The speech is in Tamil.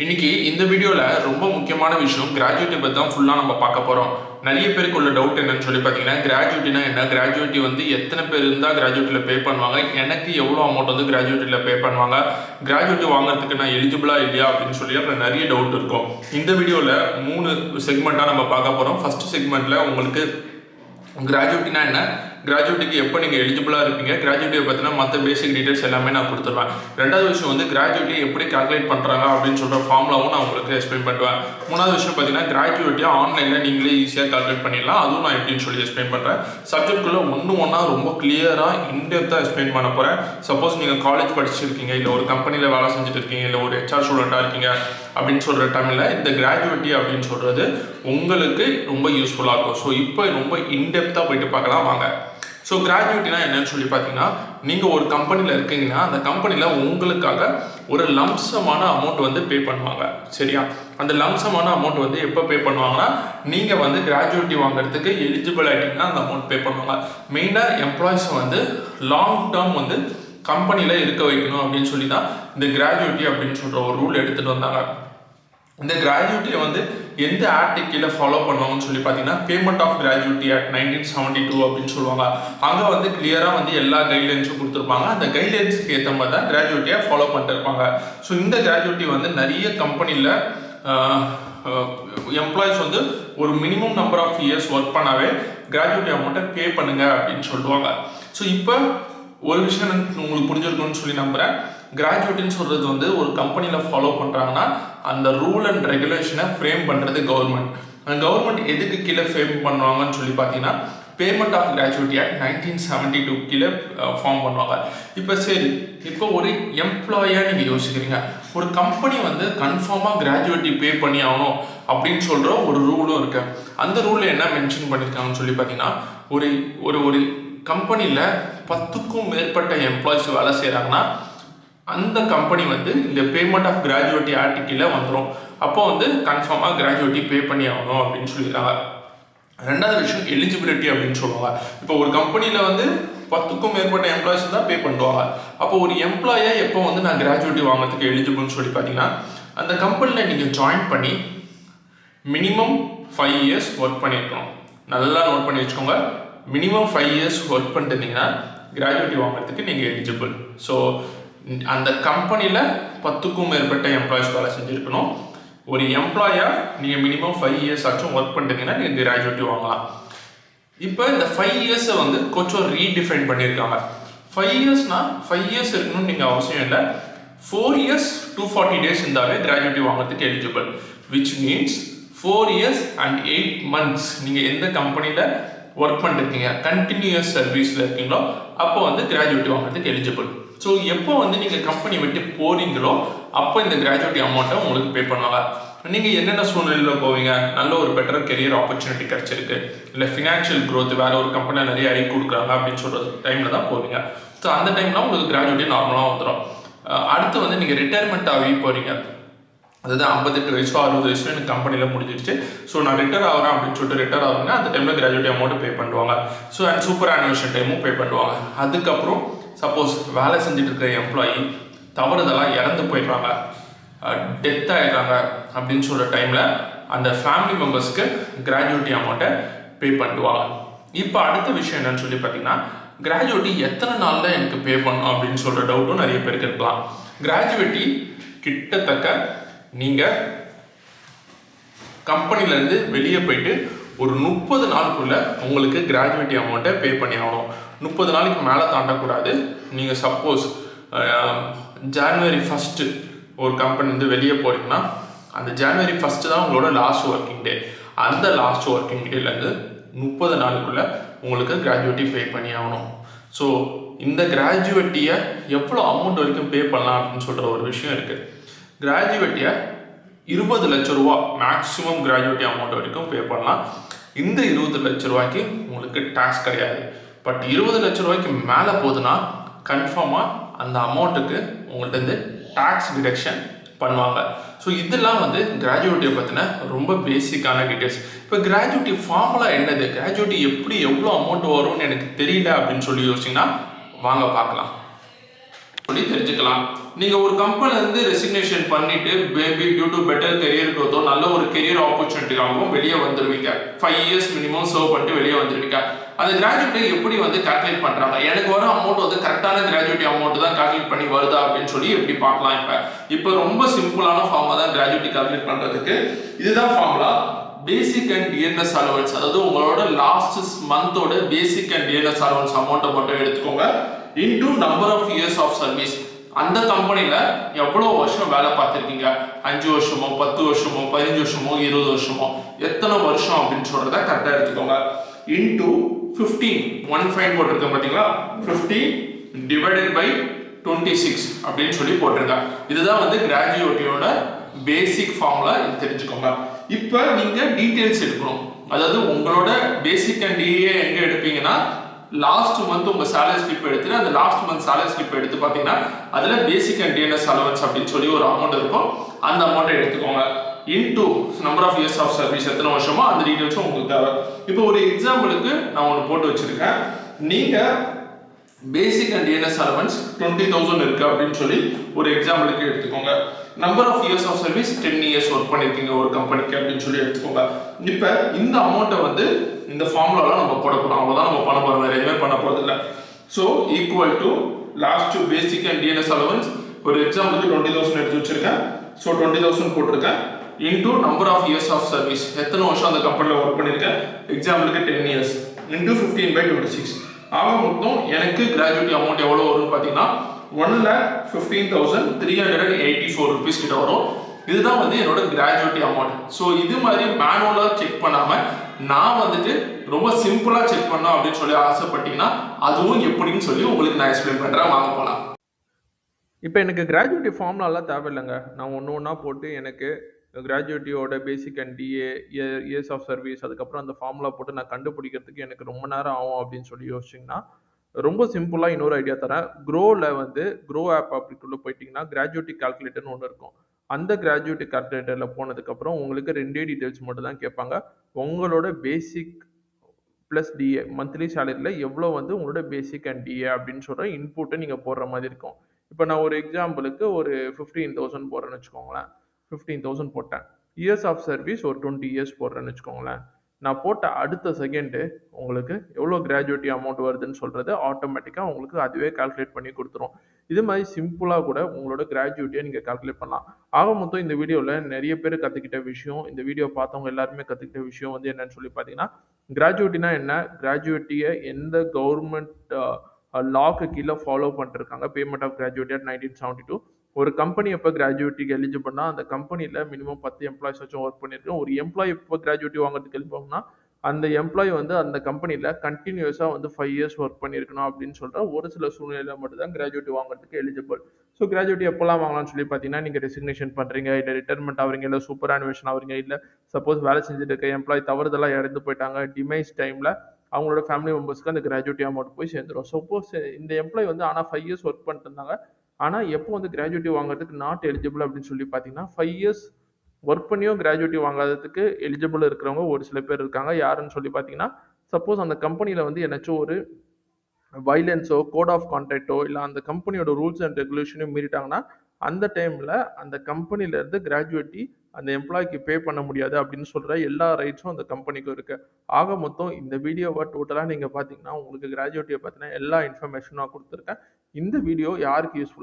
இன்னைக்கு இந்த வீடியோல ரொம்ப முக்கியமான விஷயம் கிராஜுவேட்டி பத்தி தான் ஃபுல்லா நம்ம பார்க்க போறோம். நிறைய பேருக்கு உள்ள டவுட் என்னன்னு சொல்லி பார்த்தீங்கன்னா, கிராஜுவேட்டினா என்ன, கிராஜுவேட்டி வந்து எத்தனை பேர் இருந்தால் கிராஜுவேட்டில பே பண்ணுவாங்க, எனக்கு எவ்வளோ அமௌண்ட் வந்து கிராஜுவேட்டில பே பண்ணுவாங்க, கிராஜுவேட்டி வாங்குறதுக்கு நான் எலிஜிபிளா இல்லையா அப்படின்னு சொல்லி அப்புறம் நிறைய டவுட் இருக்கும். இந்த வீடியோல 3 செக்மெண்ட்டாக நம்ம பார்க்க போறோம். ஃபர்ஸ்ட் செக்மெண்ட்ல உங்களுக்கு கிராஜுவேட்டினா என்ன, கிராஜுவேட்டிக்கு எப்போ நீங்கள் எலிஜிபிளாக இருப்பீங்க, கிராஜுவேட்டியை பற்றினா மற்ற பேசிக் டீட்டெயில்ஸ் எல்லாமே நான் கொடுத்துருவேன். ரெண்டாவது விஷயம் வந்து கிராஜுவேட்டி எப்படி கால்குலேட் பண்ணுறாங்க அப்படின்னு சொல்கிற ஃபார்முலாவும் நான் உங்களுக்கு எக்ஸ்பிளைன் பண்ணுவேன். மூணாவது விஷயம் பார்த்தீங்கன்னா, கிராஜுவேட்டியை ஆன்லைனில் நீங்களே ஈஸியாக கால்குலேட் பண்ணிடலாம், அதுவும் நான் எப்படின்னு சொல்லி எக்ஸ்பிளைன் பண்ணுறேன். சப்ஜெக்ட்குள்ளே ஒன்றா ரொம்ப கிளியராக இன்டெப்த்தாக எக்ஸ்பிளைன் பண்ண போகிறேன். சப்போஸ் நீங்கள் காலேஜ் படிச்சிருக்கீங்க, இல்லை ஒரு கம்பெனியில் வேலை செஞ்சுட்டு இருக்கீங்க, இல்லை ஒரு HR ஸ்டூடெண்ட்டாக இருக்கீங்க அப்படின்னு சொல்கிற டைமில் இந்த கிராஜுவேட்டி அப்படின்னு சொல்கிறது உங்களுக்கு ரொம்ப யூஸ்ஃபுல்லாக இருக்கும். ஸோ இப்போ ரொம்ப இன்டெப்த்தாக போயிட்டு பார்க்கலாம் வாங்க. ஸோ கிராஜுவேட்டினா என்னன்னு சொல்லி பார்த்தீங்கன்னா, நீங்கள் ஒரு கம்பெனியில் இருக்கீங்கன்னா அந்த கம்பெனியில் உங்களுக்காக ஒரு லம்சமான அமௌண்ட் வந்து பே பண்ணுவாங்க. சரியா? அந்த லம்சமான அமௌண்ட் வந்து எப்போ பே பண்ணுவாங்கன்னா, நீங்கள் வந்து கிராஜுவேட்டி வாங்குறதுக்கு எலிஜிபிள் ஆகிட்டீங்கன்னா அந்த அமௌண்ட் பே பண்ணுவாங்க. மெயினாக எம்ப்ளாயிஸை வந்து லாங் டேர்ம் வந்து கம்பெனியில் இருக்க வைக்கணும் அப்படின்னு சொல்லி தான் இந்த கிராஜுவேட்டி அப்படின்னு சொல்கிற ஒரு ரூல் எடுத்துகிட்டு வந்தாங்க. இந்த கிராஜுவேட்டியை வந்து எந்த ஆக்ட் கீழே ஃபாலோ பண்ணுவாங்கன்னு சொல்லி பார்த்தீங்கன்னா, பேமெண்ட் ஆஃப் கிராஜுவேட்டி ஆக்ட் 1972 அப்படின்னு சொல்லுவாங்க. அங்கே வந்து கிளியராக வந்து எல்லா கைட்லைன்ஸும் கொடுத்துருப்பாங்க. அந்த கைட்லைன்ஸுக்கு ஏற்ற மாதிரி தான் கிராஜுவேட்டியை ஃபாலோ பண்ணிட்டு இருப்பாங்க. ஸோ இந்த கிராஜுவேட்டி வந்து நிறைய கம்பெனியில் எம்ப்ளாயிஸ் வந்து ஒரு minimum number of years work பண்ணாவே கிராஜுவேட்டி அமௌண்ட்டை பே பண்ணுங்க அப்படின்னு சொல்லுவாங்க. ஸோ இப்போ ஒரு விஷயம் உங்களுக்கு புரிஞ்சிருக்கும்னு சொல்லி நம்புகிறேன். கிராஜுவேட்டின்னு சொல்கிறது வந்து ஒரு கம்பெனியில் ஃபாலோ பண்ணுறாங்கன்னா அந்த ரூல் அண்ட் ரெகுலேஷனை ஃப்ரேம் பண்ணுறது கவர்மெண்ட். அந்த கவர்மெண்ட் எதுக்கு கீழே ஃப்ரேம் பண்ணுவாங்கன்னு சொல்லி பார்த்தீங்கன்னா, பேமெண்ட் ஆஃப் கிராஜுவேட்டி ஆக்ட் 1972 கீழே ஃபார்ம் பண்ணுவாங்க. இப்போ சரி, இப்போ ஒரு எம்ப்ளாயாக நீங்கள் யோசிக்கிறீங்க, ஒரு கம்பெனி வந்து கன்ஃபார்மாக கிராஜுவேட்டி பே பண்ணி ஆகணும் அப்படின்னு சொல்கிற ஒரு ரூலும் இருக்குது. அந்த ரூலில் என்ன மென்ஷன் பண்ணியிருக்காங்கன்னு சொல்லி பார்த்தீங்கன்னா, ஒரு ஒரு ஒரு கம்பெனியில் 10க்கும் மேற்பட்ட எம்ப்ளாயிஸ் வேலை செய்கிறாங்கன்னா அந்த கம்பெனி வந்து இந்த பேமெண்ட் ஆஃப் கிராஜுவேட்டி ஆக்ட் கீழே வந்துடும். அப்போ வந்து கன்ஃபார்மாக கிராஜுவேட்டி பே பண்ணி ஆகணும் அப்படின்னு சொல்லியிருக்காங்க. ரெண்டாவது விஷயம் எலிஜிபிலிட்டி அப்படின்னு சொல்லுவாங்க. இப்போ ஒரு கம்பெனியில் வந்து 10க்கும் மேற்பட்ட எம்ப்ளாயிஸ் தான் பே பண்ணுவாங்க. அப்போ ஒரு எம்ப்ளாயை எப்போ வந்து நான் கிராஜுவேட்டி வாங்குறதுக்கு எலிஜிபிள்னு சொல்லி பார்த்தீங்கன்னா, அந்த கம்பெனியில் நீங்கள் ஜாயின் பண்ணி மினிமம் 5 இயர்ஸ் ஒர்க் பண்ணியிருக்கணும். நல்லா நோட் பண்ணி வச்சுக்கோங்க. மினிமம் 5 இயர்ஸ் ஒர்க் பண்ணிட்டு இருந்தீங்கன்னா கிராஜுவேட்டி வாங்குறதுக்கு நீங்கள் எலிஜிபிள். ஸோ அந்த கம்பெனியில் 10க்கும் மேற்பட்ட எம்ப்ளாயிஸ் வேலை செஞ்சுருக்கணும். ஒரு எம்ப்ளாயாக நீங்கள் மினிமம் 5 இயர்ஸ் ஆச்சும் ஒர்க் பண்ணிட்டீங்கன்னா நீங்கள் கிராஜுவேட்டி வாங்கலாம். இப்போ இந்த 5 இயர்ஸை வந்து கொஞ்சம் ரீடிஃபைன் பண்ணியிருக்காங்க. 5 இயர்ஸ்னால் 5 இயர்ஸ் இருக்கணும்னு நீங்கள் அவசியம் இல்லை. 4 இயர்ஸ் 240 டேஸ் இருந்தாலே கிராஜுவேட்டி வாங்குறதுக்கு eligible. Which means 4 years and 8 months நீங்கள் எந்த கம்பெனியில் ஒர்க் பண்ணிருக்கீங்க, கண்டினியூஸ் சர்வீஸில் இருக்கீங்களோ அப்போ வந்து கிராஜுவேட்டி வாங்குறதுக்கு எலிஜிபிள். ஸோ எப்போ வந்து நீங்கள் கம்பெனி விட்டு போகிறீங்களோ அப்போ இந்த கிராஜுவேட்டி அமௌண்ட்டை உங்களுக்கு பே பண்ணுவாங்க. நீங்கள் என்னென்ன சூழ்நிலையில் போவீங்க, நல்ல ஒரு பெட்டர் கெரியர் ஆப்பர்ச்சுனிட்டி கிடச்சிருக்கு, இல்லை ஃபினான்ஷியல் க்ரோத் வேறு ஒரு கம்பெனியில் நிறைய ஐ கொடுக்குறாங்க அப்படின்னு சொல்கிற டைமில் தான் போவீங்க. ஸோ அந்த டைம்லாம் உங்களுக்கு கிராஜுவேட்டி நார்மலாக வந்துடும். அடுத்து வந்து நீங்கள் ரிட்டையர்மெண்ட் ஆகி போகிறீங்க, அதாவது 58 வயசோ 60 வயசோ எனக்கு கம்பெனியில் முடிஞ்சிருச்சு, ஸோ நான் ரிட்டையர் ஆகிறேன் அப்படின்னு சொல்லிட்டு ரிட்டையர் ஆகுங்க. அந்த டைமில் கிராஜுவேட்டி அமௌண்ட்டு பே பண்ணுவாங்க. ஸோ அண்ட் சூப்பர் ஆனிவர்சரி டைமும் பே பண்ணுவாங்க. அதுக்கப்புறம் சப்போஸ் வேலை செஞ்சுட்டு இருக்கிற எம்ப்ளாயி தவறுதெல்லாம் இறந்து போயிடுறாங்க, டெத் ஆகிடுறாங்க அப்படின்னு சொல்கிற டைமில் அந்த ஃபேமிலி மெம்பர்ஸ்க்கு கிராஜுவேட்டி அமௌண்ட்டை பே பண்ணுவாங்க. இப்போ அடுத்த விஷயம் என்னன்னு சொல்லி பார்த்தீங்கன்னா, கிராஜுவேட்டி எத்தனை நாளில் எனக்கு பே பண்ணணும் அப்படின்னு சொல்கிற டவுட்டும் நிறைய பேருக்கு இருக்கலாம். கிராஜுவேட்டி கிட்டத்தட்ட நீங்கள் கம்பெனிலேருந்து வெளியே போயிட்டு ஒரு 30 நாளுக்குள்ளே உங்களுக்கு கிராஜுவேட்டி அமௌண்ட்டை பே பண்ணி ஆகணும். 30 நாளைக்கு மேலே தாண்டக்கூடாது. நீங்கள் சப்போஸ் January 1 ஒரு கம்பெனிலேருந்து வெளியே போகிறீங்கன்னா அந்த January 1 தான் உங்களோட லாஸ்ட் ஒர்க்கிங் டே. அந்த லாஸ்ட் ஒர்க்கிங் டேலேருந்து 30 நாளுக்குள்ளே உங்களுக்கு கிராஜுவேட்டி பே பண்ணி ஆகணும். ஸோ இந்த கிராஜுவேட்டியை எவ்வளோ அமௌண்ட் வரைக்கும் பே பண்ணலாம் அப்படின்னு சொல்கிற ஒரு விஷயம் இருக்குது. கிராஜுவேட்டியை 20 லட்ச ரூபா மேக்ஸிமம் கிராஜுவேட்டி அமௌண்ட் வரைக்கும் பே பண்ணலாம். இந்த 20 லட்ச ரூபாய்க்கு உங்களுக்கு டேக்ஸ் கிடையாது. பட் 20 லட்ச ரூபாய்க்கு மேலே போகுதுன்னா கன்ஃபார்மாக அந்த அமௌண்ட்டுக்கு உங்கள்கிட்ட இருந்து டேக்ஸ் டிடக்ஷன் பண்ணுவாங்க. ஸோ இதெல்லாம் வந்து கிராஜுவேட்டியை பற்றின ரொம்ப பேசிக்கான டீட்டெயில்ஸ். இப்போ கிராஜுவேட்டி ஃபார்முலா என்னது, கிராஜுவேட்டி எப்படி எவ்வளோ அமௌண்ட் வரும்னு எனக்கு தெரியல அப்படின்னு சொல்லி யோசிச்சிங்கன்னா வாங்க பார்க்கலாம். சொல்லி தெரிஞ்சுக்கலாம். நீங்க ஒரு கம்பெனில இருந்து ரெசிக்னேஷன் பண்ணிட்டு maybe due to better career growth நல்ல ஒரு கெரியர் ஆப்பர்ச்சுனிட்டியாகவும் வெளியே வந்துருவீங்க. 5 இயர்ஸ் மினிமம் சர்வ் பண்ணிட்டு வெளியே வந்துருவீங்க. அந்த கிராஜுவேட்டை எப்படி வந்து கால்குலேட் பண்றாங்க, எனக்கு வர அமௌண்ட் வந்து கரெக்டான கிராஜுவேட்டி அமௌண்ட் தான் கால்குலேட் பண்ணி வருதா அப்படின்னு சொல்லி எப்படி பார்க்கலாம். இப்போ ரொம்ப சிம்பிளான ஃபார்முலா தான் கிராஜுவேட்டி கால்குலேட் பண்றதுக்கு. இதுதான் formula. Basic and DNS allowance, அதாவது உங்களோட லாஸ்ட் மந்தோட பேசிக் அண்ட் டிஎன்எஸ் அலவன்ஸ் அமௌண்ட்டை மட்டும் எடுத்துக்கோங்க into number of years of service. அந்த கம்பெனில எவ்வளோ வருஷம் வேலை பார்த்துருக்கீங்க, 5 வருஷமோ 10 வருஷமோ 15 வருஷமோ 20 வருஷமோ எத்தனை வருஷம் அப்படின்னு சொல்றத கரெக்டாக எடுத்துக்கோங்க. இன்டூ 15 15 போட்டிருக்கேன் பார்த்தீங்களா, 15 டிவைடட் பை 26 அப்படின்னு சொல்லி போட்டிருக்கேன். இதுதான் வந்து கிராஜுவேட்டியோட பேசிக் ஃபார்முலா, தெரிஞ்சுக்கோங்க. இப்போ நீங்க டீடைல்ஸ் எடுக்கணும். அதாவது உங்களோட பேசிக் அண்ட் டிஏ எங்க எடுப்பீங்கன்னா லாஸ்ட் மந்த் உங்க சேலரி ஸ்லிப் எடுத்து அந்த லாஸ்ட் மந்த் சேலரி ஸ்லிப் எடுத்து பார்த்தீங்கன்னா அதுல பேசிக் அண்ட் டிஎன்எஸ் அலவன்ஸ் அப்படின்னு சொல்லி ஒரு அமௌண்ட் இருக்கும். அந்த அமௌண்ட்டை எடுத்துக்கோங்க into number of years of service எத்தனை வருஷமோ அந்த டீடைல்ஸும் உங்களுக்கு தேவை. இப்போ ஒரு எக்ஸாம்பிளுக்கு நான் ஒன்று போட்டு வச்சிருக்கேன். நீங்க பேசிக் அண்ட் டிஎன்எஸ் அலவன்ஸ் 20,000 இருக்கு அப்படின்னு சொல்லி ஒரு எக்ஸாம்பிளுக்கு எடுத்துக்கோங்க. Number of years of service 10 years work பண்ணிருக்கீங்க ஒரு கம்பெனிக்கு அப்படின்னு சொல்லி எடுத்துக்கோங்க. இப்போ இந்த அமௌண்ட்டை வந்து இந்த ஃபார்முலால நம்ம போட போறோம், அவ்வளவுதான் நம்ம பண்ண போறோம், வேற எதுவுமே பண்ண போறது இல்லை. So equal to last basic and DNS allowance ஒரு எக்ஸாம்பிளுக்கு 20,000 எடுத்து வச்சிருக்கேன். ஸோ 20,000 போட்டிருக்கேன் into number of years of service எத்தனை வருஷம் அந்த கம்பெனியில் ஒர்க் பண்ணியிருக்கேன், எக்ஸாம்பிளுக்கு 10 இயர்ஸ் இன்டூ 15/26. ஆக மொத்தம் எனக்கு கிராஜுவேட்டி அமௌண்ட் எவ்வளோ வரும்னு பார்த்தீங்கன்னா 1,15,384 rupees கிட்ட வரும். இதுதான் வந்து என்னோட கிராஜுவேட்டி அமௌண்ட். ஸோ இது மாதிரி மேனுவலாக செக் பண்ணாம நான் வந்துட்டு ரொம்ப சிம்பிளா செக் பண்ணோம் அப்படின்னு சொல்லி ஆசைப்பட்டீங்கன்னா அதுவும் எப்படின்னு சொல்லி உங்களுக்கு நான் எக்ஸ்பிளைன் பண்றேன், வாங்க போலாம். இப்போ எனக்கு கிராஜுவேட்டி ஃபார்ம்லாம் தேவையில்லைங்க. நான் ஒன்று ஒன்றா போட்டு எனக்கு கிராஜுவேட்டியோட basic and DA years of service அதுக்கப்புறம் அந்த ஃபார்முலா போட்டு நான் கண்டுபிடிக்கிறதுக்கு எனக்கு ரொம்ப நேரம் ஆகும் அப்படின்னு சொல்லி யோசிச்சிங்கன்னா ரொம்ப சிம்பிளாக இன்னொரு ஐடியா தரேன். க்ரோவில் வந்து க்ரோ ஆப் அப்படிக்குள்ளே போயிட்டீங்கன்னா கிராஜுவேட்டி கால்குலேட்டர்னு ஒன்று இருக்கும். அந்த கிராஜுவேட்டி கால்குலேட்டரில் போனதுக்கப்புறம் உங்களுக்கு 2 டீட்டெயில்ஸ் மட்டும் தான் கேட்பாங்க. உங்களோட பேசிக் ப்ளஸ் டிஏ மந்த்லி சேலரியில் எவ்வளோ வந்து உங்களோட பேசிக் அண்ட் டிஏ அப்படின்னு சொல்கிற இன்புட்டை நீங்கள் போடுற மாதிரி இருக்கும். இப்போ நான் ஒரு எக்ஸாம்பிளுக்கு ஒரு 15,000 போடுறேன்னு வச்சுக்கோங்களேன். 15,000 போட்டேன். இயர்ஸ் ஆஃப் சர்வீஸ் ஒரு 20 இயர்ஸ் போடுறேன்னு வச்சுக்கோங்களேன். நான் போட்ட அடுத்த செகண்டு உங்களுக்கு எவ்வளோ கிராஜுவேட்டி அமௌண்ட் வருதுன்னு சொல்கிறது ஆட்டோமேட்டிக்காக உங்களுக்கு அதுவே கால்குலேட் பண்ணி கொடுத்துரும். இது மாதிரி சிம்பிளாக கூட உங்களோட கிராஜுவேட்டியை நீங்கள் கால்குலேட் பண்ணலாம். ஆக மொத்தம் இந்த வீடியோவில் நிறைய பேர் கற்றுக்கிட்ட விஷயம், இந்த வீடியோ பார்த்தவங்க எல்லாருமே கற்றுக்கிட்ட விஷயம் வந்து என்னன்னு சொல்லி பார்த்தீங்கன்னா, கிராஜுவேட்டினா என்ன, கிராஜுவேட்டியை எந்த கவர்மெண்ட் லாக்கு கீழே ஃபாலோ பண்ணிருக்காங்க, பேமெண்ட் ஆஃப் கிராஜுவேட்டி அட் 1972. ஒரு கம்பெனி எப்போ கிராஜுவேட்டிக்கு எலிஜிபிள்னா அந்த கம்பெனியில் மினிமம் 10 எம்ப்ளாயிஸ் வச்சும் ஒர்க் பண்ணியிருக்கோம். ஒரு எம்ப்ளாயி எப்போ கிராஜுவேட்டி வாங்குறதுக்கு எலிஜிபிள்னா அந்த எம்ப்ளாயி வந்து அந்த கம்பெனியில் கண்டினியூஸாக வந்து 5 இயர்ஸ் ஒர்க் பண்ணியிருக்கணும் அப்படின்னு சொல்கிற ஒரு சில சூழ்நிலையில் மட்டும் தான் கிராஜுவேட்டி வாங்குறதுக்கு எலிஜிபிள். ஸோ கிராஜுவேட்டி எப்போல்லாம் வாங்கலாம்னு சொல்லி பார்த்தீங்கன்னா, நீங்கள் ரெசிக்னேஷன் பண்ணுறீங்க, இல்லை ரிட்டைர்மெண்ட் ஆகிறீங்க, இல்லை சூப்பர் ஆனிவேஷன் ஆகிறீங்க, இல்லை சப்போஸ் வேலை செஞ்சுட்டு இருக்க எம்ப்ளாயி தவறுதலாக இறந்து போயிட்டாங்க, டிமைஸ் டைமில் அவங்களோட ஃபேமிலி மெம்பர்ஸ்க்கு அந்த கிராஜுவேட்டி அமௌண்ட் போய் சேர்ந்துடும். சப்போஸ் இந்த எம்ப்ளாயி வந்து ஆனால் 5 இயர்ஸ் ஒர்க் பண்ணிட்டு இருந்தாங்க, ஆனால் எப்போ வந்து கிராஜுவேட்டி வாங்குறதுக்கு நாட் எலிஜிபிள் அப்படின்னு சொல்லி பார்த்தீங்கன்னா, 5 இயர்ஸ் ஒர்க் பண்ணியும் கிராஜுவேட்டி வாங்காததுக்கு எலிஜிபிள் இருக்கிறவங்க ஒரு சில பேர் இருக்காங்க. யாருன்னு சொல்லி பார்த்தீங்கன்னா, சப்போஸ் அந்த கம்பெனியில் வந்து ஏதாச்சும் ஒரு வைலன்ஸோ கோட் ஆஃப் கான்டாக்டோ இல்லை அந்த கம்பெனியோட ரூல்ஸ் அண்ட் ரெகுலேஷனையும் மீறிட்டாங்கன்னா அந்த டைமில் அந்த கம்பெனிலேருந்து கிராஜுவேட்டி அந்த எம்ப்ளாய்க்கு பே பண்ண முடியாது அப்படின்னு சொல்கிற எல்லா ரைட்ஸும் அந்த கம்பெனிக்கும் இருக்குது. ஆக மொத்தம் இந்த வீடியோவை டோட்டலாக நீங்கள் பார்த்தீங்கன்னா உங்களுக்கு கிராஜுவேட்டியை பற்றின எல்லா இன்ஃபர்மேஷனும் நான் கொடுத்துருக்கேன். இந்த வீடியோ யாருக்கு யூஸ்ஃபுல்